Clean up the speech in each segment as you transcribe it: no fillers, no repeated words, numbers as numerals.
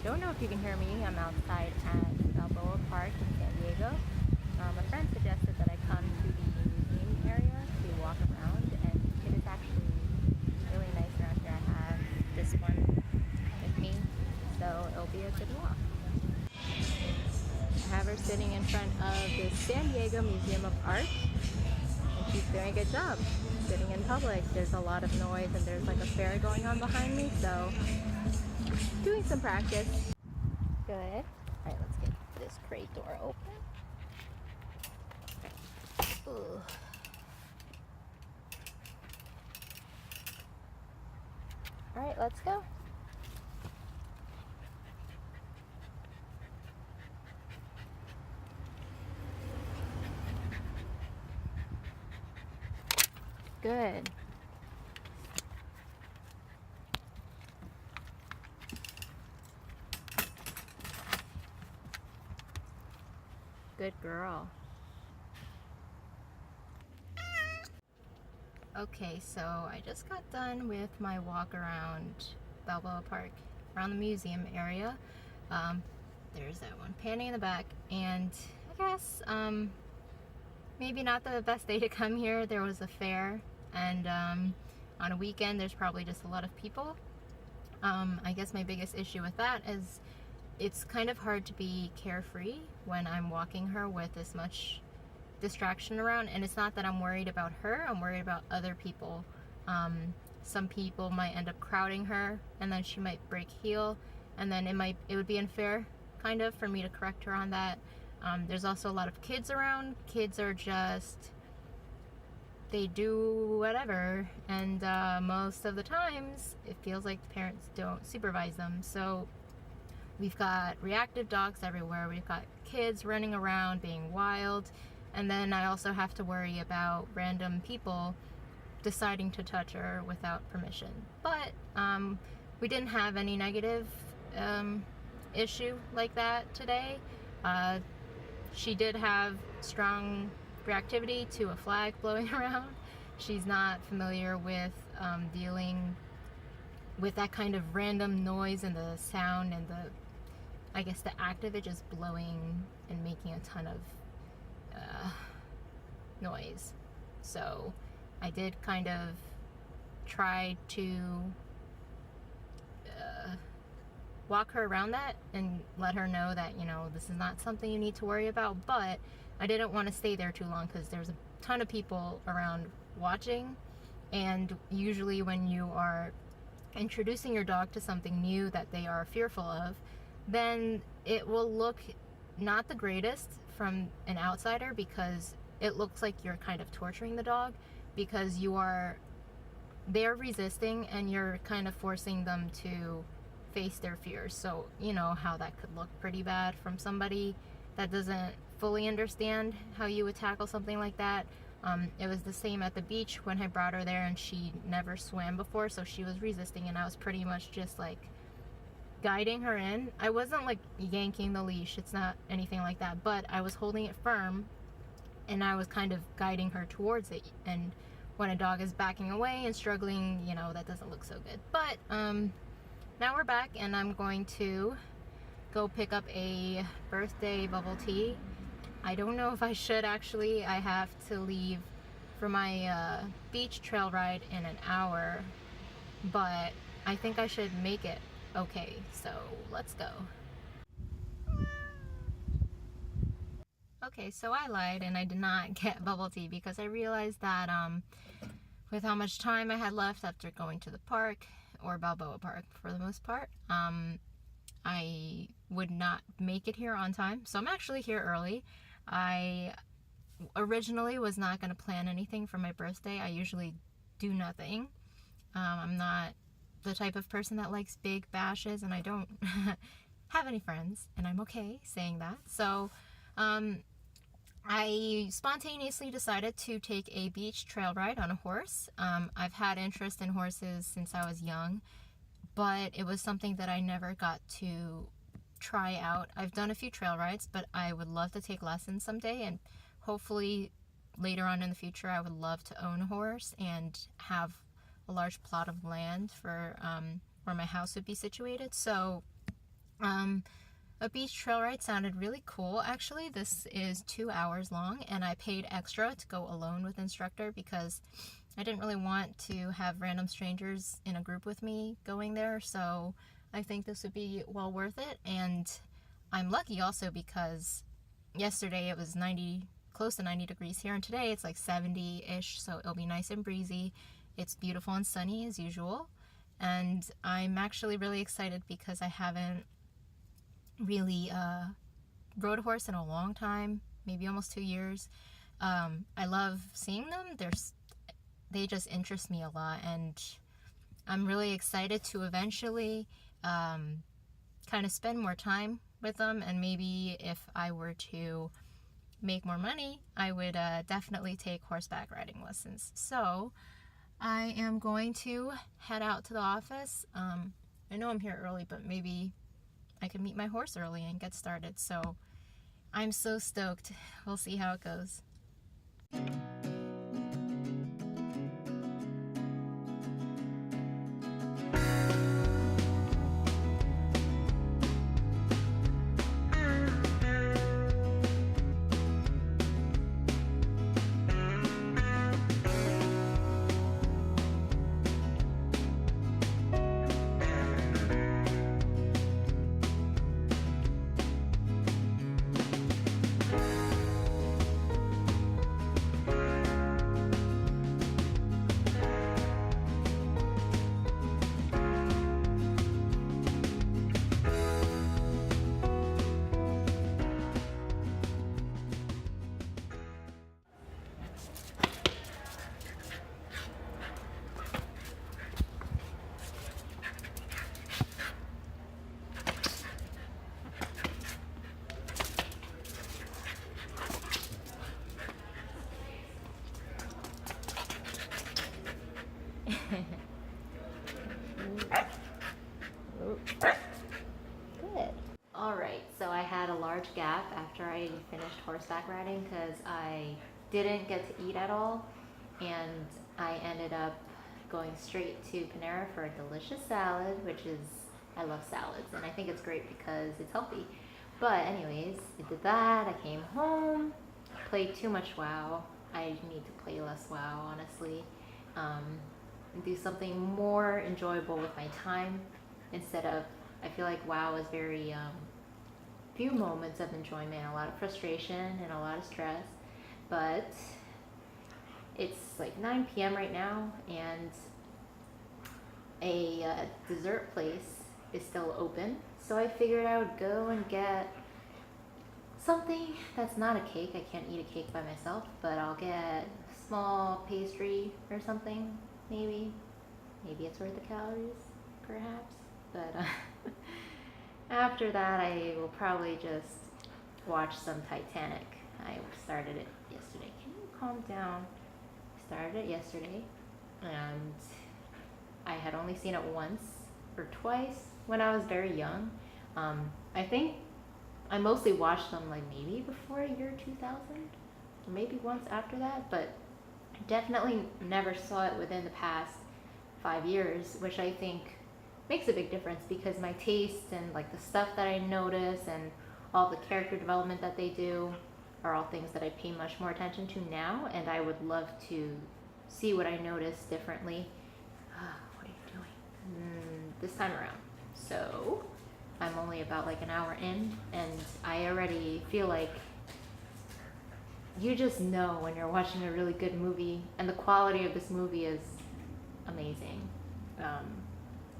don't know if you can hear me. I'm outside at Balboa Park in San Diego. A friend suggested that I come to the museum area to walk around, and it is actually really nice around here. I have this one with me, so it'll be a good walk. I have her sitting in front of the San Diego Museum of Art, and she's doing a good job sitting in public. There's a lot of noise and there's like a fair going on behind me, so doing some practice. Good. Alright, let's get this crate door open. Ooh. Alright, let's go. Good. Good girl. Okay, so I just got done with my walk around Balboa Park, around the museum area. There's that one panning in the back, and I guess maybe not the best day to come here. There was a fair, and on a weekend there's probably just a lot of people. I guess my biggest issue with that is it's kind of hard to be carefree when I'm walking her with this much distraction around, and it's not that I'm worried about her, I'm worried about other people. Some people might end up crowding her, and then she might break heel, and then it would be unfair kind of for me to correct her on that. There's also a lot of kids around. Kids are just, they do whatever, and most of the times it feels like the parents don't supervise them. So we've got reactive dogs everywhere, we've got kids running around being wild, and then I also have to worry about random people deciding to touch her without permission. But we didn't have any negative issue like that today. She did have strong reactivity to a flag blowing around. She's not familiar with dealing with that kind of random noise and the sound and I guess the act of it just blowing and making a ton of noise. So I did kind of try to walk her around that and let her know that, you know, this is not something you need to worry about, but I didn't want to stay there too long because there's a ton of people around watching, and usually when you are introducing your dog to something new that they are fearful of, then it will look not the greatest from an outsider, because it looks like you're kind of torturing the dog, because they're resisting and you're kind of forcing them to face their fears. So you know how that could look pretty bad from somebody that doesn't fully understand how you would tackle something like that. It was the same at the beach when I brought her there, and she never swam before, so she was resisting, and I was pretty much just like guiding her in. I wasn't like yanking the leash, it's not anything like that, but I was holding it firm and I was kind of guiding her towards it. And when a dog is backing away and struggling, you know, that doesn't look so good. But now we're back, and I'm going to go pick up a birthday bubble tea. I don't know if I should actually. I have to leave for my beach trail ride in an hour, but I think I should make it okay, so let's go. Okay, so I lied and I did not get bubble tea because I realized that with how much time I had left after going to the park, or Balboa Park for the most part, I would not make it here on time. So I'm actually here early. I originally was not going to plan anything for my birthday. I usually do nothing. I'm not the type of person that likes big bashes, and I don't have any friends, and I'm okay saying that. So I spontaneously decided to take a beach trail ride on a horse. I've had interest in horses since I was young, but it was something that I never got to try out. I've done a few trail rides, but I would love to take lessons someday, and hopefully later on in the future I would love to own a horse and have a large plot of land for where my house would be situated. So A beach trail ride sounded really cool. Actually, this is 2 hours long, and I paid extra to go alone with instructor because I didn't really want to have random strangers in a group with me going there, so I think this would be well worth it. And I'm lucky also because yesterday it was 90, close to 90 degrees here, and today it's like 70-ish, so it'll be nice and breezy. It's beautiful and sunny as usual, and I'm actually really excited because I haven't really rode a horse in a long time, maybe almost 2 years. I love seeing them. They just interest me a lot, and I'm really excited to eventually kind of spend more time with them, and maybe if I were to make more money, I would definitely take horseback riding lessons. So I am going to head out to the office. I know I'm here early, but maybe I could meet my horse early and get started. So I'm so stoked. We'll see how it goes. Good. Alright, so I had a large gap after I finished horseback riding because I didn't get to eat at all, and I ended up going straight to Panera for a delicious salad, which is, I love salads, and I think it's great because it's healthy. But anyways, I did that, I came home, played too much WoW. I need to play less WoW, honestly. Do something more enjoyable with my time instead of, I feel like WoW is very few moments of enjoyment, a lot of frustration and a lot of stress. But it's like 9 p.m. right now, and a dessert place is still open. So I figured I would go and get something that's not a cake. I can't eat a cake by myself, but I'll get small pastry or something, maybe. Maybe it's worth the calories, perhaps. But after that, I will probably just watch some Titanic. I started it yesterday. Can you calm down? I started it yesterday, and I had only seen it once or twice when I was very young. I think I mostly watched them like maybe before year 2000, or maybe once after that, but definitely never saw it within the past 5 years, which I think makes a big difference because my taste and like the stuff that I notice and all the character development that they do are all things that I pay much more attention to now, and I would love to see what I notice differently. What are you doing? This time around. So I'm only about like an hour in, and I already feel like you just know when you're watching a really good movie, and the quality of this movie is amazing.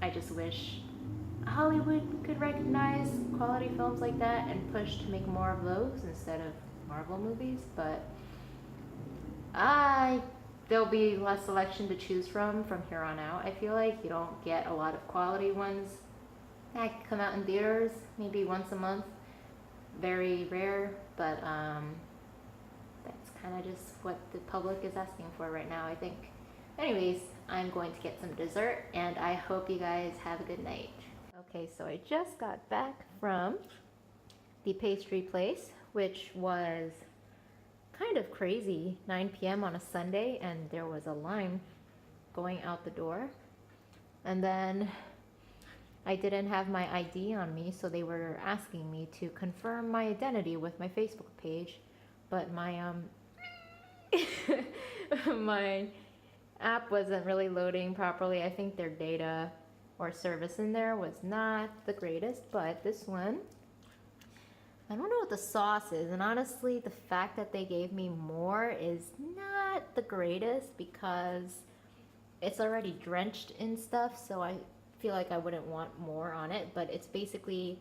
I just wish Hollywood could recognize quality films like that and push to make more of those instead of Marvel movies, but there'll be less selection to choose from here on out. I feel like you don't get a lot of quality ones that come out in theaters, maybe once a month. Very rare, but that's kind of just what the public is asking for right now, I think. Anyways, I'm going to get some dessert, and I hope you guys have a good night. Okay, so I just got back from the pastry place, which was kind of crazy, 9 p.m. on a Sunday, and there was a line going out the door. And then I didn't have my ID on me, so they were asking me to confirm my identity with my Facebook page, but my my app wasn't really loading properly. I think their data or service in there was not the greatest, but this one, I don't know what the sauce is, and honestly, the fact that they gave me more is not the greatest because it's already drenched in stuff, so I feel like I wouldn't want more on it, but it's basically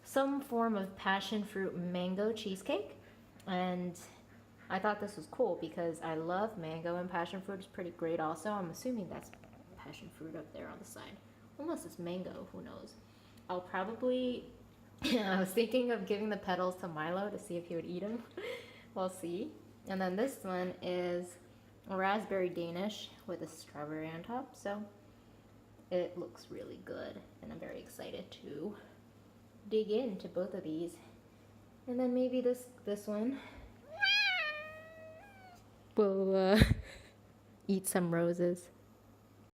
some form of passion fruit mango cheesecake, and I thought this was cool because I love mango, and passion fruit is pretty great also. I'm assuming that's passion fruit up there on the side. Unless it's mango, who knows. I'll probably, I was thinking of giving the petals to Milo to see if he would eat them. We'll see. And then this one is a raspberry Danish with a strawberry on top, so it looks really good, and I'm very excited to dig into both of these. And then maybe this one will eat some roses.